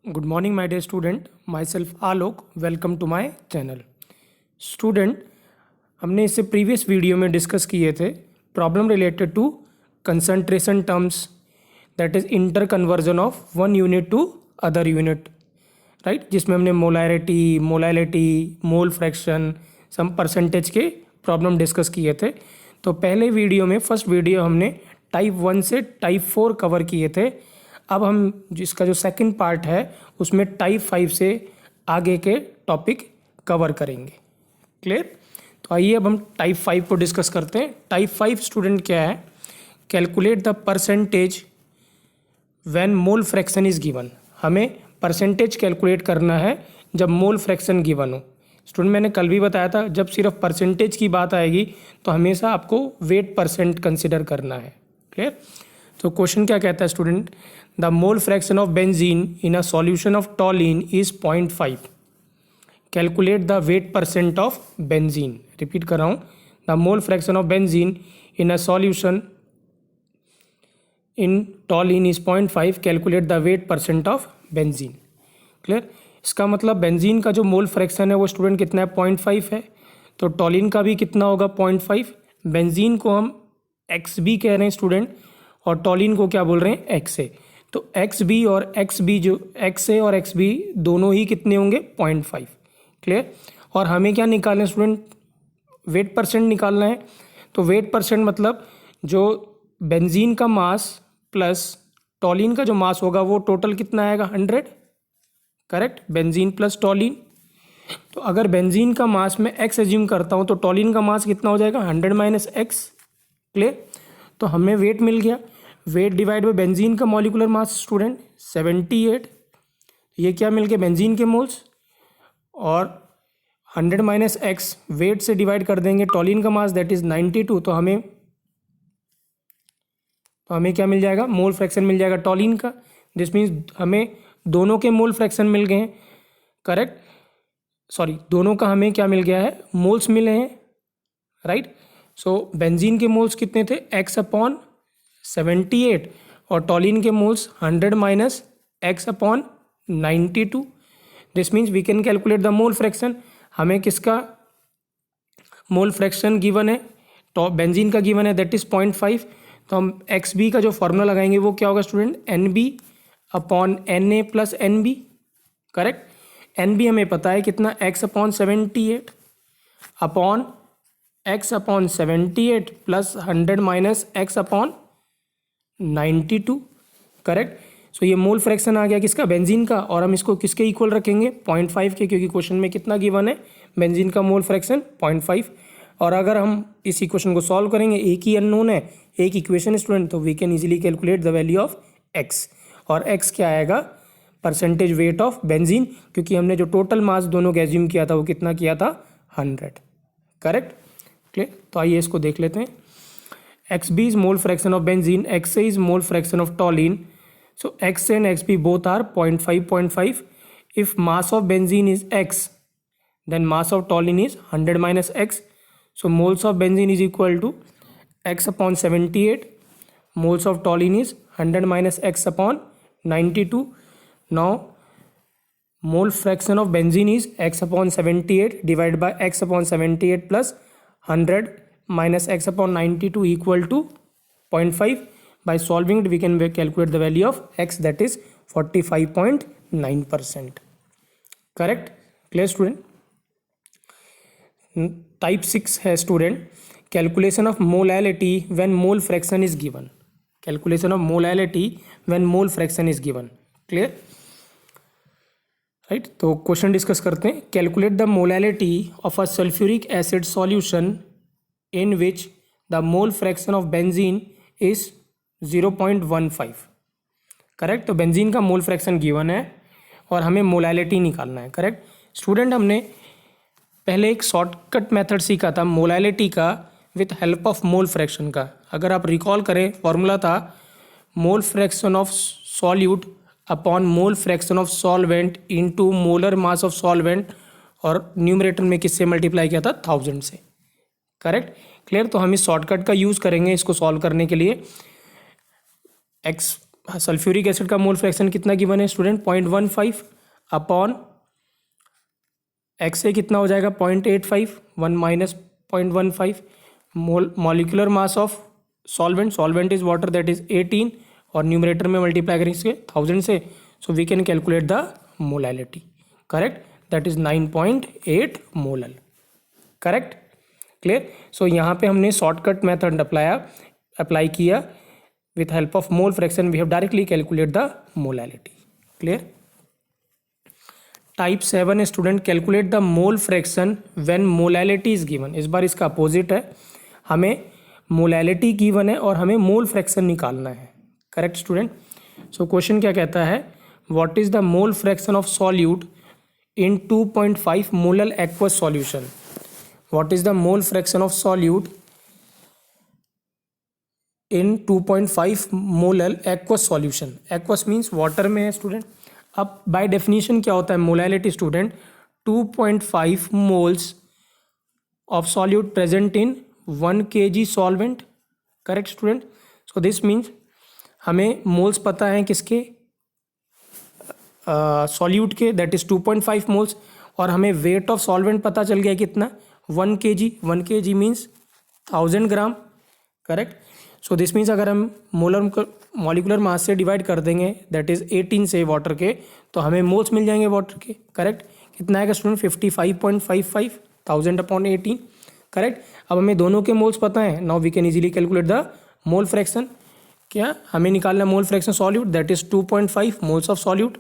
Good morning my dear student, myself Alok. Welcome to my channel. Student, हमने इससे previous video में discuss किए थे problem related to concentration terms, that is inter conversion of one unit to other unit, right, जिसमें हमने molality, mole fraction, some percentage के problem discuss किए थे। तो पहले वीडियो में, फर्स्ट वीडियो, हमने टाइप 1 से टाइप 4 कवर किए थे। अब हम जिसका जो सेकंड पार्ट है उसमें टाइप 5 से आगे के टॉपिक कवर करेंगे। क्लियर? तो आइए अब हम टाइप 5 को डिस्कस करते हैं। टाइप 5 स्टूडेंट क्या है? Calculate the percentage when mole fraction is given. हमें परसेंटेज कैलकुलेट करना है जब मोल फ्रैक्शन गिवन हो। स्टूडेंट, मैंने कल भी बताया था, जब सिर्फ परसेंटेज की बात आएगी तो हमेशा आपको वेट परसेंट कंसिडर करना है। क्लियर? तो क्वेश्चन क्या कहता है student? The mole fraction of benzene in a solution of टॉलिन is 0.5। Calculate the wait percent of benzene. Repeat कर रहा हूँ, the mole fraction of benzene in a solution in टॉलिन is 0.5। Calculate the wait percent of benzene. Clear? इसका मतलब benzene का जो mole fraction है वो student कितना है? 0.5 है। तो टॉलिन का भी कितना होगा? 0.5। बेंजीन को हम एक्स बी कह रहे हैं स्टूडेंट, और टॉलिन को क्या बोल रहे हैं? एक्स ए। तो एक्स बी और एक्स बी, जो एक्स ए और एक्स बी दोनों ही कितने होंगे? 0.5। क्लियर? और हमें क्या निकालना है स्टूडेंट? वेट परसेंट निकालना है। तो वेट परसेंट मतलब जो बेंजीन का मास प्लस टॉलिन का जो मास होगा वो टोटल कितना आएगा? 100। करेक्ट? Benzene plus टॉलिन। तो अगर बेंजीन का मास मैं एक्स एज्यूम करता हूँ तो टॉलिन का मास कितना हो जाएगा? 100 माइनस एक्स। क्लियर? तो हमें वेट मिल गया। वेट डिवाइड बाय बेंजीन का मॉलिक्यूलर मास स्टूडेंट 78। ये क्या मिल गया? बेंजीन के मोल्स। और 100 माइनस एक्स वेट से डिवाइड कर देंगे टॉलिन का मास, दैट इज 92। तो हमें क्या मिल जाएगा? मोल फ्रैक्शन मिल जाएगा टॉलिन का। दिस मीन्स हमें दोनों के मोल फ्रैक्शन मिल गए हैं। करेक्ट? सॉरी, दोनों का हमें क्या मिल गया है? मोल्स मिले हैं। राइट? सो बेंजीन के मोल्स कितने थे? एक्स अपॉन 78, और टॉलिन के moles 100 minus x upon 92। This means we can calculate the mole fraction. हमें किसका मोल फ्रैक्शन गिवन है? तो बेंजीन का गिवन है, दैट इज 0.5। तो हम एक्स बी का जो फॉर्मूला लगाएंगे वो क्या होगा student? N B upon N A plus N B. Correct? N B हमें पता है कितना? X upon 78 upon X upon 78 plus 100 minus x upon 92। Correct? So ये मोल फ्रैक्शन आ गया किसका? बेंजीन का। और हम इसको किसके इक्वल रखेंगे? 0.5 के, क्योंकि क्वेश्चन में कितना गिवन है? बेंजीन का मोल फ्रैक्शन 0.5। और अगर हम इस इक्वेशन को सॉल्व करेंगे, एक ही अननोन है, एक इक्वेशन स्टूडेंट, तो we can easily calculate the value of x. और एक्स क्या आएगा? परसेंटेज वेट ऑफ बेंजीन, क्योंकि हमने जो टोटल मास दोनों का एज्यूम किया था वो कितना किया था? 100। करेक्ट? क्लियर? तो आइए इसको देख लेते हैं। X B is mole fraction of benzene, x A is mole fraction of toluene. So x and xb both are 0.5. If mass of benzene is x, then mass of toluene is 100 minus x. So moles of benzene is equal to x upon 78. Moles of toluene is 100 minus x upon 92. Now mole fraction of benzene is x upon 78 divided by x upon 78 plus 100 minus x upon 92 equal to 0.5. By solving it, we can calculate the value of x, that is 45.9%. Correct? Clear student? Type 6 है student, calculation of molality when mole fraction is given. Calculation of molality when mole fraction is given. Clear? Right? तो question discuss करते हैं। Calculate the molality of a sulfuric acid solution in which the mole fraction of benzene is 0.15। Correct? तो benzene का mole fraction given है और हमें molality निकालना है। करेक्ट? स्टूडेंट, हमने पहले एक शॉर्टकट मेथड सीखा था मोलैलिटी का with help of mole fraction का। अगर आप रिकॉल करें, फॉर्मूला था मोल fraction of solute upon mole fraction of solvent into molar mass of solvent, और न्यूमरेटर में किससे मल्टीप्लाई किया था? 1000 से। करेक्ट? क्लियर? तो हम इस शॉर्टकट का यूज़ करेंगे इसको सॉल्व करने के लिए। एक्स सल्फ्यूरिक एसिड का मोल फ्रैक्शन कितना गिवन है स्टूडेंट 0.15 अपॉन एक्स ए कितना हो जाएगा 0.85 1 minus 0.15 molecular mass of solvent is water that is 18 और न्यूमरेटर में मल्टीप्लाई करेंगे इसके 1000 से so we can calculate the molality correct that is 9.8 molal correct clear. So यहाँ पे हमने शॉर्टकट मेथड अप्लाई किया with help of mole fraction we have directly calculate the molality clear। Type 7 student calculate the mole fraction when molality is given. इस बार इसका opposite है, हमें molality given है और हमें मोल फ्रैक्शन निकालना है करेक्ट स्टूडेंट। सो क्वेश्चन क्या कहता है what is the mole fraction of solute in 2.5 molal aqueous solution. What is the mole fraction of solute in 2.5 molal aqueous solution. Aqueous means water में है स्टूडेंट। अब by definition क्या होता है molality student 2.5 moles of solute present in 1 kg solvent correct student. So this means हमें moles पता है किसके सॉल्यूट के दैट इज 2.5 मोल्स और हमें वेट ऑफ सॉल्वेंट पता चल गया कितना 1 kg। 1 kg means 1000 gram correct. So this means अगर हम मॉलिकुलर मास से डिवाइड कर देंगे दैट इज 18 से वाटर के तो हमें मोल्स मिल जाएंगे वाटर के करेक्ट। कितना आएगा स्टूडेंट 55.55 1000 अपॉन 18 करेक्ट। अब हमें दोनों के मोल्स पता है now we can easily calculate the mole fraction. क्या हमें निकालना mole fraction solute that is 2.5 moles of solute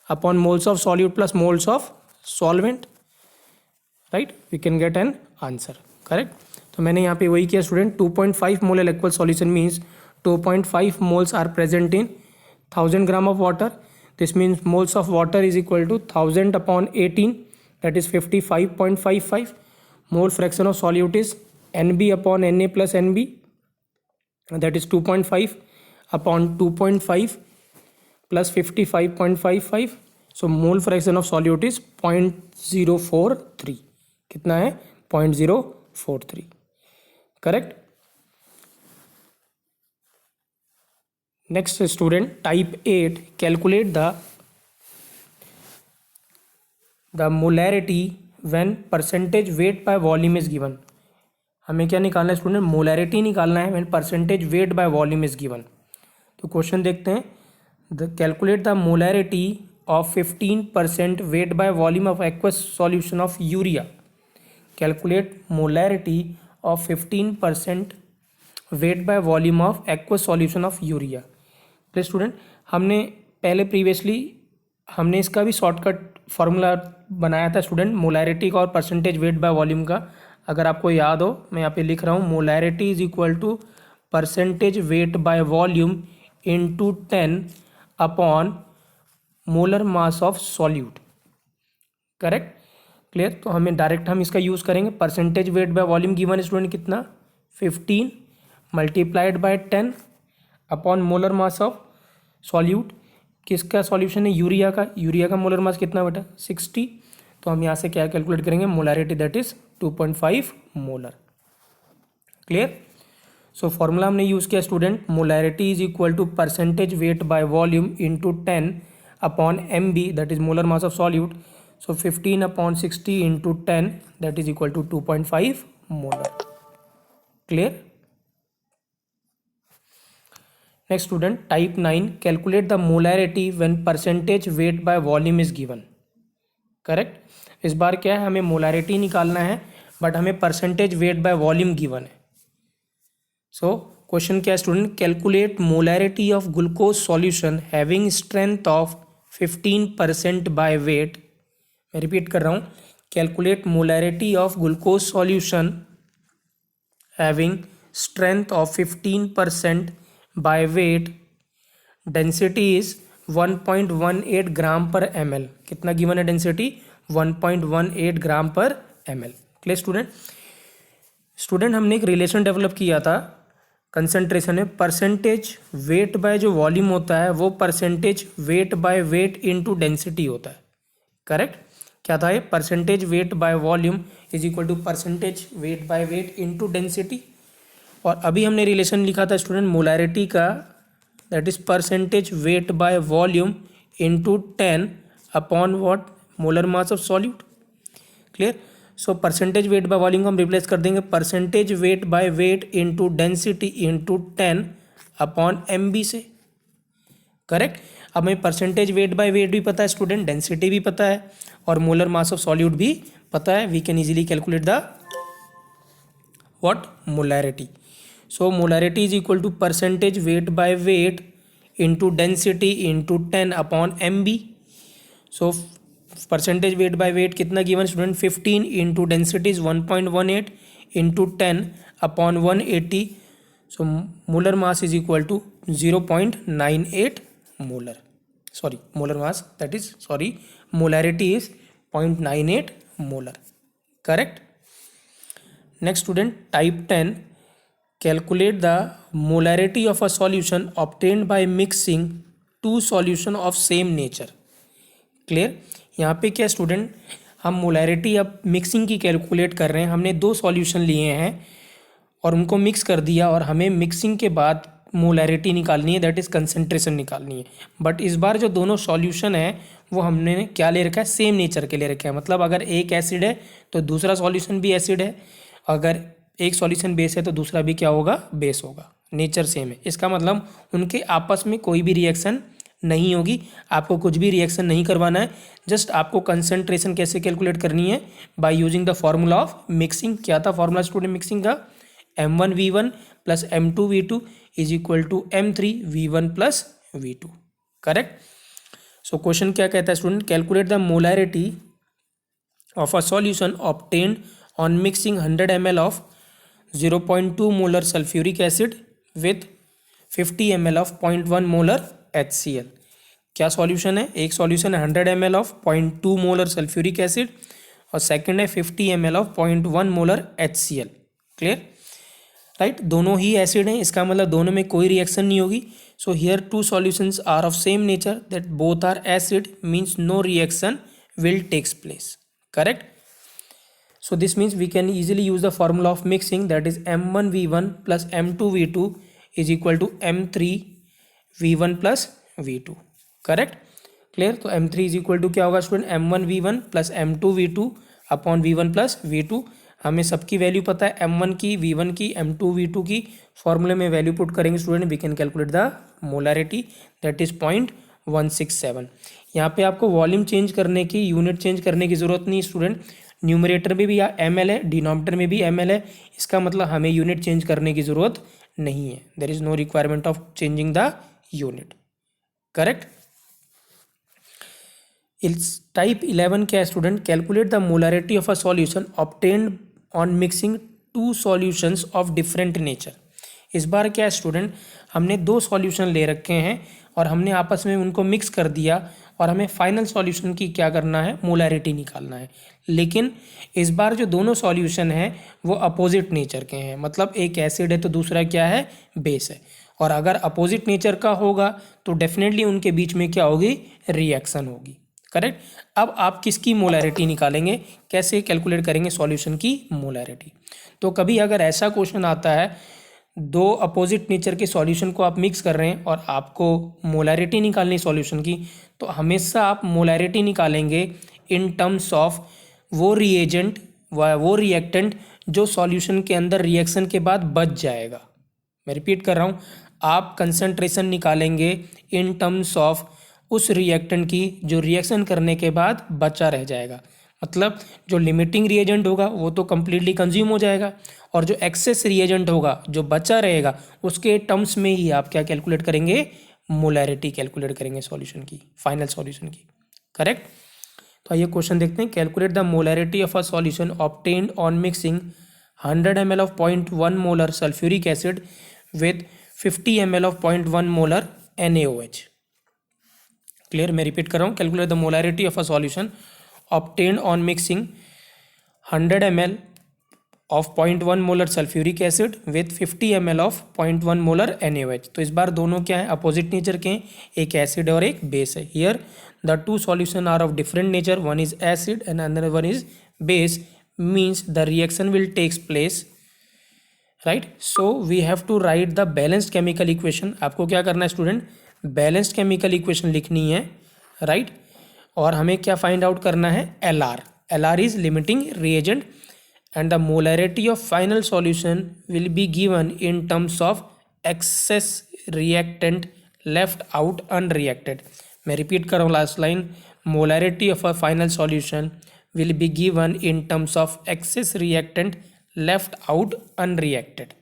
upon moles of solute plus moles of solvent right we can get an answer correct. तो मैंने यहाँ पे वही किया student 2.5 molal equal solution means 2.5 moles are present in 1000 gram of water. This means moles of water is equal to 1000 upon 18 that is 55.55। Mole fraction of solute is NB upon Na plus NB that is 2.5 upon 2.5 plus 55.55। So mole fraction of solute is 0.043। कितना है 0.043 correct. Next student type 8 calculate the molarity when percentage weight by volume is given. हमें क्या निकालना है student molarity निकालना है when percentage weight by volume is given. तो question देखते हैं calculate the molarity of 15% wait by volume of aqueous solution of urea. Calculate molarity of 15% wait by volume of aqueous solution of urea. Please student हमने पहले previously हमने इसका भी shortcut formula बनाया था स्टूडेंट मोलैरिटी का और परसेंटेज वेट बाय वॉल्यूम का। अगर आपको याद हो मैं यहाँ पे लिख रहा हूँ molarity is equal to percentage weight by volume into 10 upon molar mass of solute correct clear. तो हमें डायरेक्ट हम इसका यूज़ करेंगे percentage weight by volume given student कितना 15 multiplied by 10 upon molar mass of solute. किसका solution है urea का molar mass कितना बेटा 60। तो हम यहाँ से क्या कैलकुलेट करेंगे molarity that is 2.5 molar clear. So formula हमने यूज़ किया student molarity is equal to percentage weight by volume into 10 upon MB that is molar mass of solute. So 15 upon 60 into 10 that is equal to 2.5 molar clear। Next student type 9 calculate the molarity when percentage weight by volume is given correct। इस बार क्या है हमें molarity निकालना है but हमें percentage weight by volume given है। So question क्या है student calculate molarity of glucose solution having strength of 15% by weight। मैं रिपीट कर रहा हूँ calculate molarity of glucose solution having strength of 15% by weight density is 1.18 ग्राम पर ml। कितना given है डेंसिटी 1.18 ग्राम पर ml क्लियर स्टूडेंट हमने एक रिलेशन डेवलप किया था कंसंट्रेशन में परसेंटेज वेट बाय जो वॉल्यूम होता है वो percentage weight by weight into density होता है करेक्ट। क्या था ये percentage weight by volume is equal to percentage weight by weight into density. और अभी हमने रिलेशन लिखा था स्टूडेंट मोलैरिटी का that is percentage weight by volume into 10 upon what, molar mass of solute. Clear. So percentage weight by volume को हम replace कर देंगे percentage weight by weight into density into 10 upon MB से। Correct. अब हमें percentage weight by wait भी पता है स्टूडेंट, डेंसिटी भी पता है और मोलर मास ऑफ सॉल्यूट भी पता है। We can easily calculate the what, molarity. So molarity is equal to percentage weight by weight into density into 10 upon MB। So percentage weight by weight कितना given student, 15 into density is 1.18 into 10 upon 180। So molar mass is equal to 0.98 molar, sorry molar mass that is, sorry molarity is 0.98 molar. Correct. Next student type 10, calculate the molarity of a solution obtained by mixing two solution of same nature. Clear. यहाँ पे क्या student, हम molarity अब mixing की calculate कर रहे हैं। हमने दो सॉल्यूशन लिए हैं और उनको मिक्स कर दिया और हमें मिक्सिंग के बाद मोलैरिटी निकालनी है, दैट इज़ कंसंट्रेशन निकालनी है। बट इस बार जो दोनों सॉल्यूशन है वो हमने क्या ले रखा है, सेम नेचर के ले रखा है। मतलब अगर एक एसिड है तो दूसरा सॉल्यूशन भी एसिड है, अगर एक सॉल्यूशन बेस है तो दूसरा भी क्या होगा, बेस होगा। नेचर सेम है, इसका मतलब उनके आपस में कोई भी रिएक्शन नहीं होगी। आपको कुछ भी रिएक्शन नहीं करवाना है, जस्ट आपको कंसंट्रेशन कैसे कैलकुलेट करनी है, by using the formula of mixing. क्या था फॉर्मूला स्टूडेंट मिक्सिंग का, M1V1 plus M2V2 is equal to M3V1 plus V2। Correct. So question क्या कहता है student, calculate the molarity of a solution obtained on mixing 100 ml of 0.2 molar sulphuric acid with 50 ml of 0.1 molar HCl। क्या solution है, एक solution है 100 ml of 0.2 molar sulphuric acid और second है 50 ml of 0.1 molar HCl। Clear. Right, दोनों ही acid हैं, इसका मतलब दोनों में कोई रिएक्शन नहीं होगी। So here two solutions are of same nature that both are acid, means no reaction will takes place. Correct. So this means we can easily use the formula of mixing, that is M1V1 plus M2V2 is equal to M3V1 plus V2। Correct. Clear. तो M3 is equal to क्या होगा student, M1V1 plus M2V2 upon V1 plus V2। हमें सबकी value पता है, M1 की, V1 की, M2V2 की। फॉर्मूले में वैल्यू पुट करेंगे student, we can calculate the molarity that is 0.167। यहाँ पे आपको वॉल्यूम चेंज करने की, यूनिट चेंज करने की जरूरत नहीं स्टूडेंट। न्यूमरेटर में भी या ml है, डिनोमिनेटर में भी ml है, इसका मतलब हमें यूनिट चेंज करने की ज़रूरत नहीं है। There is no requirement of changing the unit. Correct. इस टाइप 11 क्या है student, calculate the molarity of a solution obtained on mixing two solutions of different nature. इस बार क्या है स्टूडेंट, हमने दो सॉल्यूशन ले रखे हैं और हमने आपस में उनको मिक्स कर दिया और हमें फाइनल सॉल्यूशन की क्या करना है, मोलैरिटी निकालना है। लेकिन इस बार जो दोनों सॉल्यूशन हैं वो अपोजिट नेचर के हैं, मतलब एक एसिड है तो दूसरा क्या है, बेस है। और अगर अपोजिट नेचर का होगा तो डेफिनेटली उनके बीच में क्या होगी, रिएक्शन होगी। करेक्ट। अब आप किसकी मोलैरिटी निकालेंगे, कैसे कैलकुलेट करेंगे सॉल्यूशन की मोलैरिटी। तो कभी अगर ऐसा क्वेश्चन आता है, दो अपोजिट नेचर के सॉल्यूशन को आप मिक्स कर रहे हैं और आपको मोलैरिटी निकालनी सॉल्यूशन की, तो हमेशा आप मोलैरिटी निकालेंगे इन टर्म्स ऑफ वो रिएजेंट व वो रिएक्टेंट जो सॉल्यूशन के अंदर रिएक्शन के बाद बच जाएगा। मैं रिपीट कर रहा हूँ, आप कंसंट्रेशन निकालेंगे इन टर्म्स ऑफ उस रिएक्टेंट की जो रिएक्शन करने के बाद बचा रह जाएगा। मतलब जो लिमिटिंग रिएजेंट होगा वो तो कम्प्लीटली कंज्यूम हो जाएगा और जो एक्सेस रिएजेंट होगा जो बचा रहेगा उसके टर्म्स में ही आप क्या कैलकुलेट करेंगे, मोलैरिटी कैलकुलेट करेंगे सॉल्यूशन की, फाइनल सॉल्यूशन की। करेक्ट। तो आइए क्वेश्चन देखते हैं, calculate the molarity of a solution obtained on mixing 100 ml of 0.1 molar sulphuric acid with 50 ml of 0.1 molar NaOH। Clear, मैं रिपीट कर रहा हूँ, calculate the molarity of a solution obtained on mixing 100 ml of 0.1 molar sulfuric acid with 50 ml of 0.1 molar NaOH। तो इस बार दोनों क्या है, opposite nature के हैं, एक एसिड और एक बेस है। Here the two solution are of different nature, one is acid and another one is base, means the reaction will takes place right. So we have to write the balanced chemical equation. आपको क्या करना है student, balanced chemical equation लिखनी है, right. और हमें क्या find out करना है, L R. L R is limiting reagent and the molarity of final solution will be given in terms of excess reactant left out unreacted। मैं repeat कर रहा हूँ last line, molarity of a final solution will be given in terms of excess reactant left out unreacted।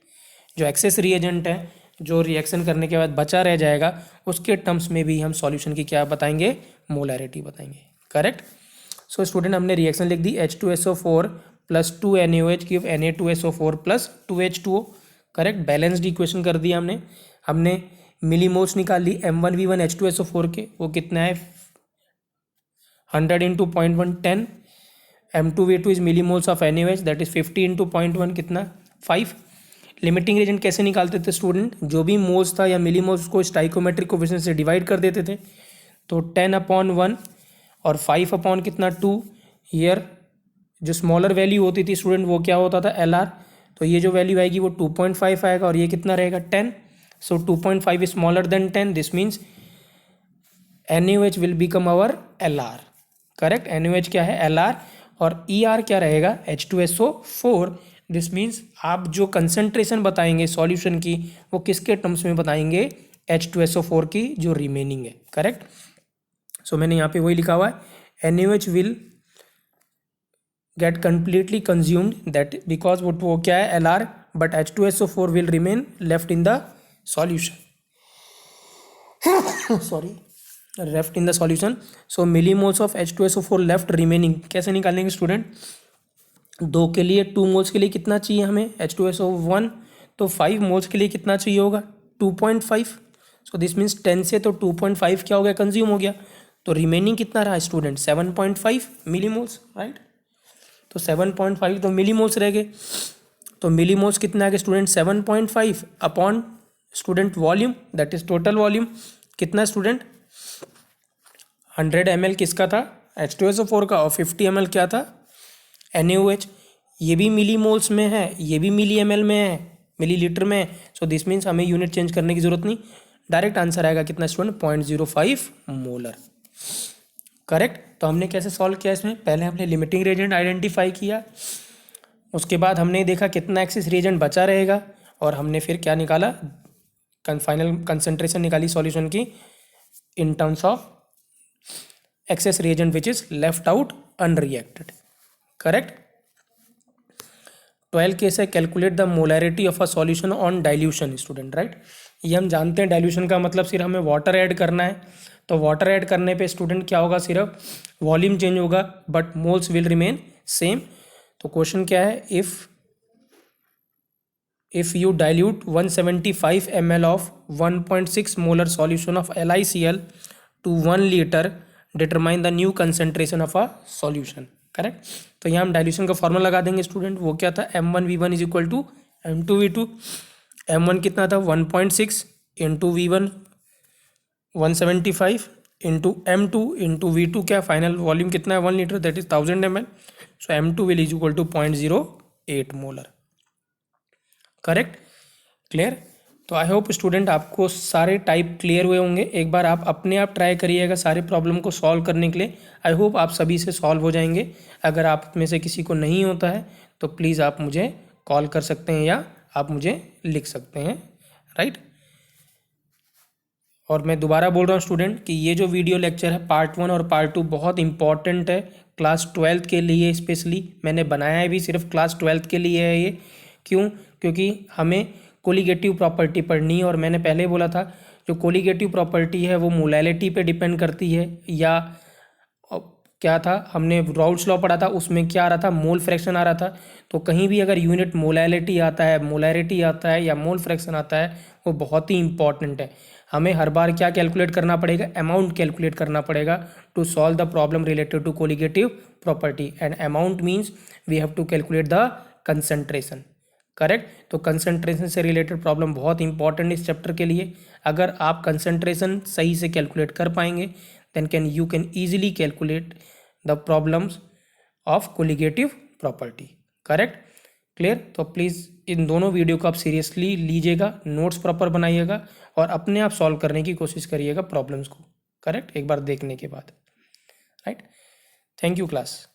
जो access reagent है, जो reaction करने के बाद बचा रह जाएगा, उसके टर्म्स में भी हम सॉल्यूशन की क्या बताएंगे, मोलैरिटी बताएंगे। करेक्ट। सो स्टूडेंट हमने रिएक्शन लिख दी H2SO4 plus 2 NaOH give Na2SO4 plus 2H2O। Correct, balanced equation कर दिया हमने मिलीमोल्स निकाल ली M1V1 H2SO4 के, वो कितना है 100 into 0.1 10। M2V2 is millimoles of NaOH that is 50 into 0.1 कितना 5। लिमिटिंग रीजन कैसे निकालते थे स्टूडेंट, जो भी मोल्स था या मिलीमोल्स को स्टाइकोमेट्रिक कोफिशिएंट से डिवाइड कर देते थे, तो 10/1 और 5 अपॉन कितना 2। हियर जो स्मॉलर वैल्यू होती थी स्टूडेंट वो क्या होता था, एल आर। तो ये जो वैल्यू आएगी वो 2.5 आएगा और ये कितना रहेगा 10। सो 2.5 is smaller than 10, this means NaOH will become our L R. Correct, NaOH क्या है, एल आर। और ई आर क्या रहेगा, H2SO4। दिस मीन्स आप जो कंसंट्रेशन बताएंगे सॉल्यूशन की वो किसके टर्म्स में बताएंगे, H2SO4 की जो रिमेनिंग है। करेक्ट। सो मैंने यहाँ पे वही लिखा हुआ है, NaOH will get completely consumed that because वो क्या है L R, but H2SO4 will remain left in the solution, sorry, left in the solution. So millimoles of H2SO4 left remaining कैसे निकालेंगे स्टूडेंट, 2 के लिए 2 मोल्स के लिए कितना चाहिए हमें H2SO1, तो 5 मोल्स के लिए कितना चाहिए होगा 2.5। सो दिस मीन्स 10 से तो 2.5 क्या हो गया, कंज्यूम हो गया। तो रिमेनिंग कितना रहा स्टूडेंट 7.5 मिलीमोल्स, राइट। तो 7.5 तो मिलीमोल्स रह गए, तो मिलीमोल्स कितना आ गया student 7.5 upon student volume, that is total volume कितना स्टूडेंट 100 ml किसका था, H2SO4 का, और 50 ml क्या था NaOH। ये भी मिलीमोल्स में है, ये भी मिली ml में है, मिलीलीटर में है। सो दिस मीन्स हमें यूनिट चेंज करने की जरूरत नहीं, डायरेक्ट आंसर आएगा कितना स्टूडेंट 0.05 मोलर। करेक्ट। तो हमने कैसे सॉल्व किया इसमें, पहले हमने लिमिटिंग रिएजेंट आइडेंटिफाई किया, उसके बाद हमने देखा कितना एक्सेस रिएजेंट बचा रहेगा, और हमने फिर क्या निकाला, फाइनल कंसंट्रेशन निकाली सॉल्यूशन की in terms of excess reagent which is left out unreacted। correct। 12 case है, calculate the molarity of a solution on dilution student, right. ये हम जानते हैं डाइल्यूशन का मतलब सिर्फ हमें वाटर ऐड करना है, तो वाटर ऐड करने पे स्टूडेंट क्या होगा, सिर्फ वॉल्यूम चेंज होगा but moles will remain same. तो क्वेश्चन क्या है, if you dilute 175 ml of 1.6 molar solution of LiCl to 1 liter, determine the new concentration of a solution। Correct. तो यहाँ हम डाइल्यूशन का फॉर्मूला लगा देंगे स्टूडेंट, वो क्या था M1V1 is equal to M2V2। M1 कितना था 1.6 into V1 175 into M2 into V2 क्या फाइनल वॉल्यूम कितना है 1 litre, that is 1000 ml। So M2 will is equal to 0.08 molar. Correct, clear. तो आई होप स्टूडेंट आपको सारे टाइप क्लियर हुए होंगे। एक बार आप अपने आप ट्राई करिएगा सारे प्रॉब्लम को सॉल्व करने के लिए, आई होप आप सभी से सॉल्व हो जाएंगे। अगर आप में से किसी को नहीं होता है तो प्लीज़ आप मुझे कॉल कर सकते हैं या आप मुझे लिख सकते हैं, राइट। और मैं दोबारा बोल रहा हूँ स्टूडेंट कि ये जो वीडियो लेक्चर है पार्ट 1 और पार्ट 2 बहुत इंपॉर्टेंट है क्लास 12th के लिए, स्पेशली मैंने बनाया है भी सिर्फ क्लास 12th के लिए है ये। क्यों, क्योंकि हमें कोलिगेटिव प्रॉपर्टी पढ़नी है, और मैंने पहले बोला था जो कोलिगेटिव प्रॉपर्टी है वो मोलैलिटी पे डिपेंड करती है, या क्या था हमने राउल्ट्स लॉ पढ़ा था, उसमें क्या आ रहा था मोल फ्रैक्शन आ रहा था। तो कहीं भी अगर यूनिट मोलैलिटी आता है, मोलैरिटी आता है या मोल फ्रैक्शन आता है, वो बहुत ही इंपॉर्टेंट है। हमें हर बार क्या कैलकुलेट करना पड़ेगा, अमाउंट कैलकुलेट करना पड़ेगा to solve the problem related to colligative property, and amount means we have to calculate the concentration. Correct. तो कंसंट्रेशन से रिलेटेड प्रॉब्लम बहुत इंपॉर्टेंट इस चैप्टर के लिए। अगर आप कंसंट्रेशन सही से कैलकुलेट कर पाएंगे then you can easily calculate the problems of colligative property. Correct, clear. तो प्लीज़ इन दोनों वीडियो को आप सीरियसली लीजिएगा, नोट्स प्रॉपर बनाइएगा और अपने आप सॉल्व करने की कोशिश करिएगा प्रॉब्लम्स को, करेक्ट, एक बार देखने के बाद, राइट। Thank you class.